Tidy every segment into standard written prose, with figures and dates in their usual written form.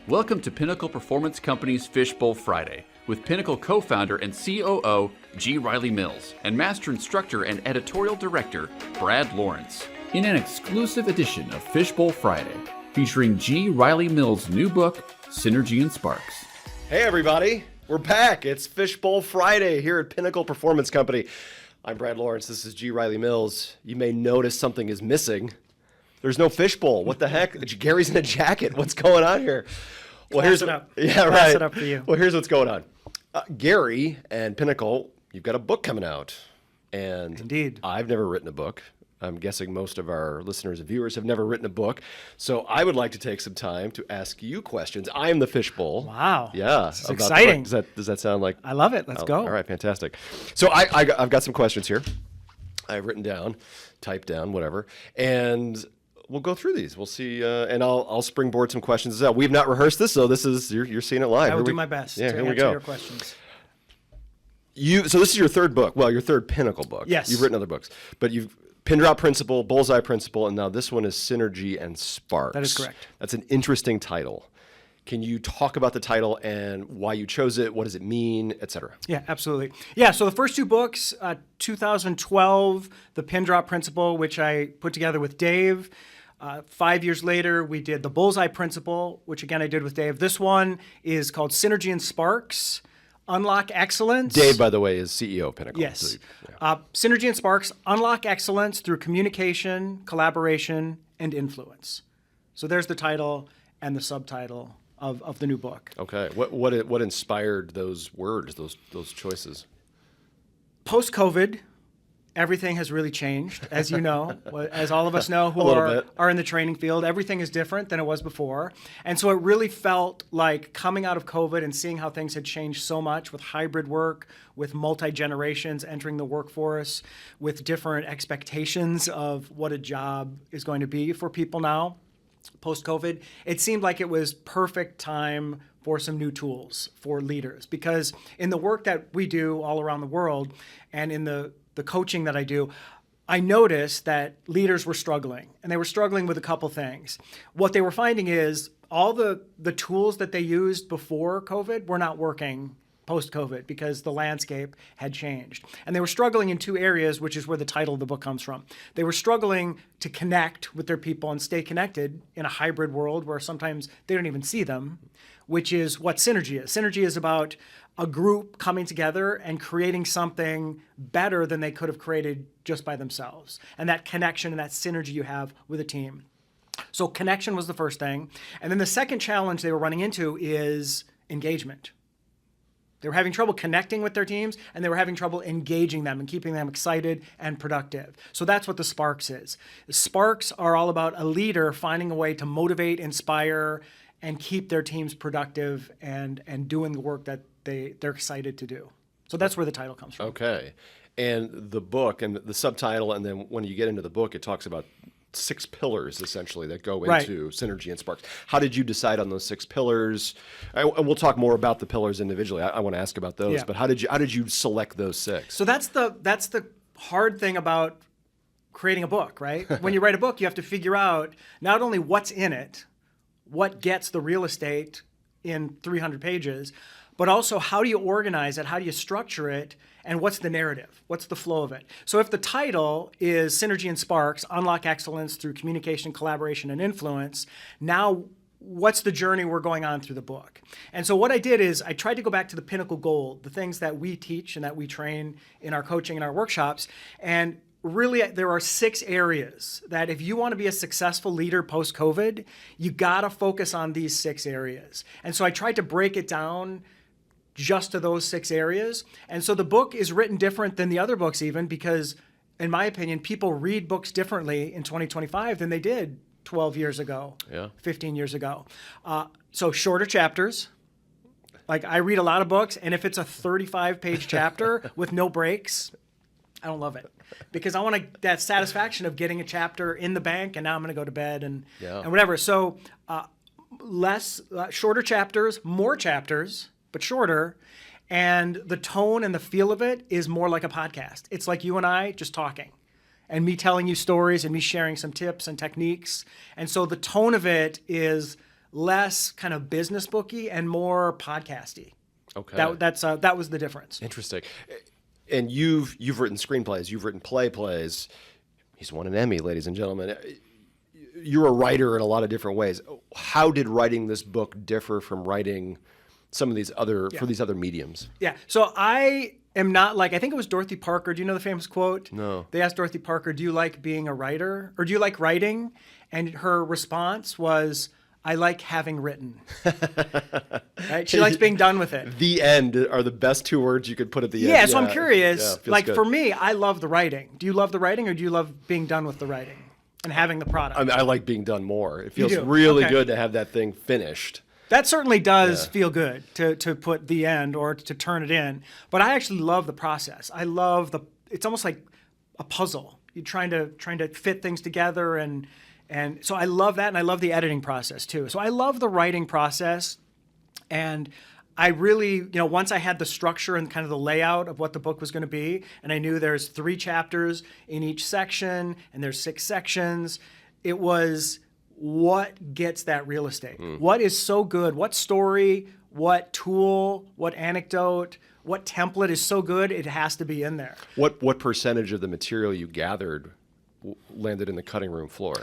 Welcome to Pinnacle Performance Company's Fishbowl Friday with Pinnacle co-founder and COO G. Riley Mills and master instructor and editorial director Brad Lawrence. In an exclusive edition of Fishbowl Friday featuring G. Riley Mills' new book, Synergy and Sparks. Hey everybody, we're back. It's Fishbowl Friday here at Pinnacle Performance Company. I'm Brad Lawrence. This is G. Riley Mills. You may notice something is missing. There's no fishbowl. What the heck? Gary's in a jacket. What's going on here? Well, Class it up. Yeah, right. Class it up for you. Well, here's what's going on. Gary and Pinnacle, you've got a book coming out. And Indeed. I've never written a book. I'm guessing most of our listeners and viewers have never written a book. So I would like to take some time to ask you questions. I am the fishbowl. Wow. Yeah. This is exciting. Does that sound like... I love it. Let's go. All right, fantastic. So I've got some questions here. I've written down, typed down, whatever. And we'll go through these. We'll see, and I'll springboard some questions as well. We've not rehearsed this, so this is you're seeing it live. I will do my best to answer your questions. So this is your third book. Well, your third Pinnacle book. Yes. You've written other books, but you've Pin Drop Principle, Bullseye Principle, and now this one is Synergy and Sparks. That is correct. That's an interesting title. Can you talk about the title and why you chose it? What does it mean, et cetera? Yeah, absolutely. Yeah, so the first two books, 2012, The Pin Drop Principle, which I put together with Dave. 5 years later, we did The Bullseye Principle, which again I did with Dave. This one is called Synergy and Sparks, Unlock Excellence. Dave, by the way, is CEO of Pinnacle. Yes. So, yeah. Synergy and Sparks, Unlock Excellence through communication, collaboration, and influence. So there's the title and the subtitle of the new book. Okay. What inspired those words, those choices? Post-COVID, everything has really changed, as you know, as all of us know who are in the training field. Everything is different than it was before. And so it really felt like coming out of COVID and seeing how things had changed so much with hybrid work, with multi-generations entering the workforce, with different expectations of what a job is going to be for people now, post-COVID, it seemed like it was perfect time for some new tools for leaders. Because in the work that we do all around the world and in the coaching that I do, I noticed that leaders were struggling, and they were struggling with a couple things. What they were finding is all the tools that they used before COVID were not working post-COVID because the landscape had changed. And they were struggling in two areas, which is where the title of the book comes from. They were struggling to connect with their people and stay connected in a hybrid world where sometimes they don't even see them, which is what synergy is. Synergy is about a group coming together and creating something better than they could have created just by themselves. And that connection and that synergy you have with a team. So connection was the first thing. And then the second challenge they were running into is engagement. They were having trouble connecting with their teams, and they were having trouble engaging them and keeping them excited and productive. So that's what the Sparks is. The Sparks are all about a leader finding a way to motivate, inspire, and keep their teams productive and doing the work that they're excited to do. So that's where the title comes from. Okay. And the book and the subtitle, and then when you get into the book, it talks about 6 pillars essentially that go into Synergy and Sparks. How did you decide on those 6 pillars? And we'll talk more about the pillars individually. I want to ask about those, but how did you select those 6? So that's the hard thing about creating a book, right? When you write a book, you have to figure out not only what's in it, what gets the real estate in 300 pages, but also how do you organize it, how do you structure it, and what's the narrative? What's the flow of it? So if the title is Synergy and Sparks, Unlock Excellence through Communication, Collaboration, and Influence, now what's the journey we're going on through the book? And so what I did is I tried to go back to the Pinnacle Gold, the things that we teach and that we train in our coaching and our workshops, and really, there are 6 areas that if you want to be a successful leader post-COVID, you got to focus on these 6 areas. And so I tried to break it down just to those 6 areas. And so the book is written different than the other books even because, in my opinion, people read books differently in 2025 than they did 12 years ago, 15 years ago. So shorter chapters. Like I read a lot of books, and if it's a 35-page chapter with no breaks, I don't love it because I want that satisfaction of getting a chapter in the bank and now I'm going to go to bed and whatever. So shorter chapters, more chapters, but shorter. And the tone and the feel of it is more like a podcast. It's like you and I just talking and me telling you stories and me sharing some tips and techniques. And so the tone of it is less kind of business booky and more podcasty. Okay. That was the difference. Interesting. And you've written screenplays, you've written plays. He's won an Emmy, ladies and gentlemen. You're a writer in a lot of different ways. How did writing this book differ from writing some of these other for these other mediums? Yeah. So I am not like, I think it was Dorothy Parker. Do you know the famous quote? No. They asked Dorothy Parker, "Do you like being a writer, or do you like writing?" And her response was, "I like having written." Right? She likes being done with it. The end are the best two words you could put at the end. Yeah, so I'm curious, Yeah, feels like good. for me, I love the writing. Do you love the writing, or do you love being done with the writing and having the product? I mean, I like being done more. It feels do? really Okay. good to have that thing finished. That certainly does feel good to put the end or to turn it in. But I actually love the process. I love it's almost like a puzzle. You're trying to fit things together, and so I love that, and I love the editing process too. So I love the writing process, and I really, once I had the structure and kind of the layout of what the book was going to be, and I knew there's 3 chapters in each section, and there's 6 sections, it was what gets that real estate? What is so good? What story, what tool, what anecdote, what template is so good it has to be in there? What percentage of the material you gathered landed in the cutting room floor?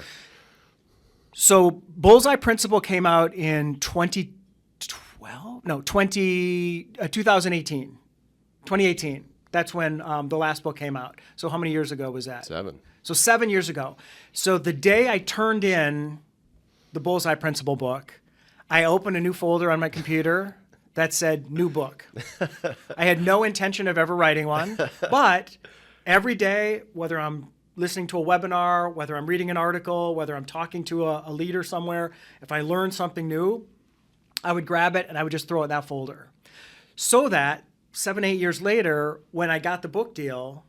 So Bullseye Principle came out in 2018. That's when the last book came out. So how many years ago was that? 7. So 7 years ago. So the day I turned in the Bullseye Principle book, I opened a new folder on my computer that said new book. I had no intention of ever writing one, but every day, whether I'm listening to a webinar, whether I'm reading an article, whether I'm talking to a leader somewhere, if I learn something new, I would grab it and I would just throw it in that folder. So that 7, 8 years later, when I got the book deal,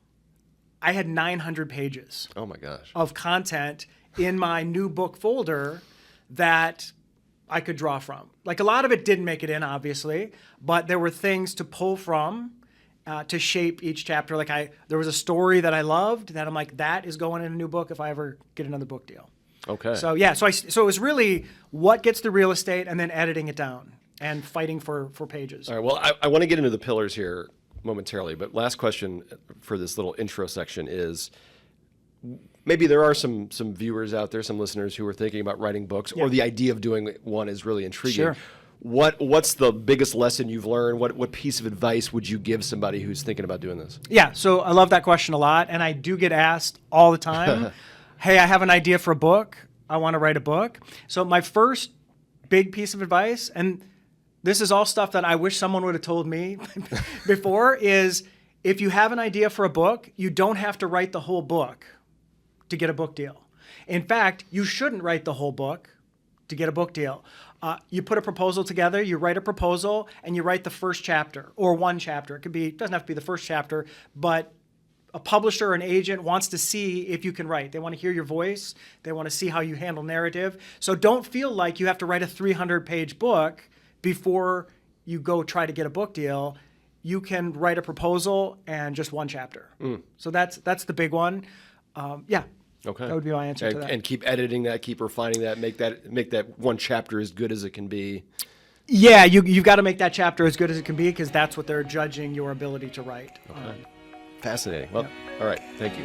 I had 900 pages Oh my gosh. of content in my new book folder that I could draw from. Like a lot of it didn't make it in, obviously, but there were things to pull from to shape each chapter. Like there was a story that I loved that I'm like, that is going in a new book if I ever get another book deal. Okay. So yeah, so it was really what gets the real estate and then editing it down and fighting for pages. All right. Well, I want to get into the pillars here momentarily, but last question for this little intro section is, maybe there are some viewers out there, some listeners who are thinking about writing books, or the idea of doing one is really intriguing. Sure. What's the biggest lesson you've learned? What piece of advice would you give somebody who's thinking about doing this? Yeah, so I love that question a lot, and I do get asked all the time, hey, I have an idea for a book. I want to write a book. So my first big piece of advice, and this is all stuff that I wish someone would have told me before, is if you have an idea for a book, you don't have to write the whole book to get a book deal. In fact, you shouldn't write the whole book to get a book deal. You put a proposal together, you write a proposal, and you write the first chapter or one chapter. It doesn't have to be the first chapter, but a publisher or an agent wants to see if you can write. They want to hear your voice. They want to see how you handle narrative. So don't feel like you have to write a 300-page book before you go try to get a book deal. You can write a proposal and just one chapter. So that's the big one. Okay. That would be my answer to that. And keep editing that, keep refining that, make that one chapter as good as it can be. Yeah, you've got to make that chapter as good as it can be, because that's what they're judging your ability to write. Fascinating. Well, all right. Thank you.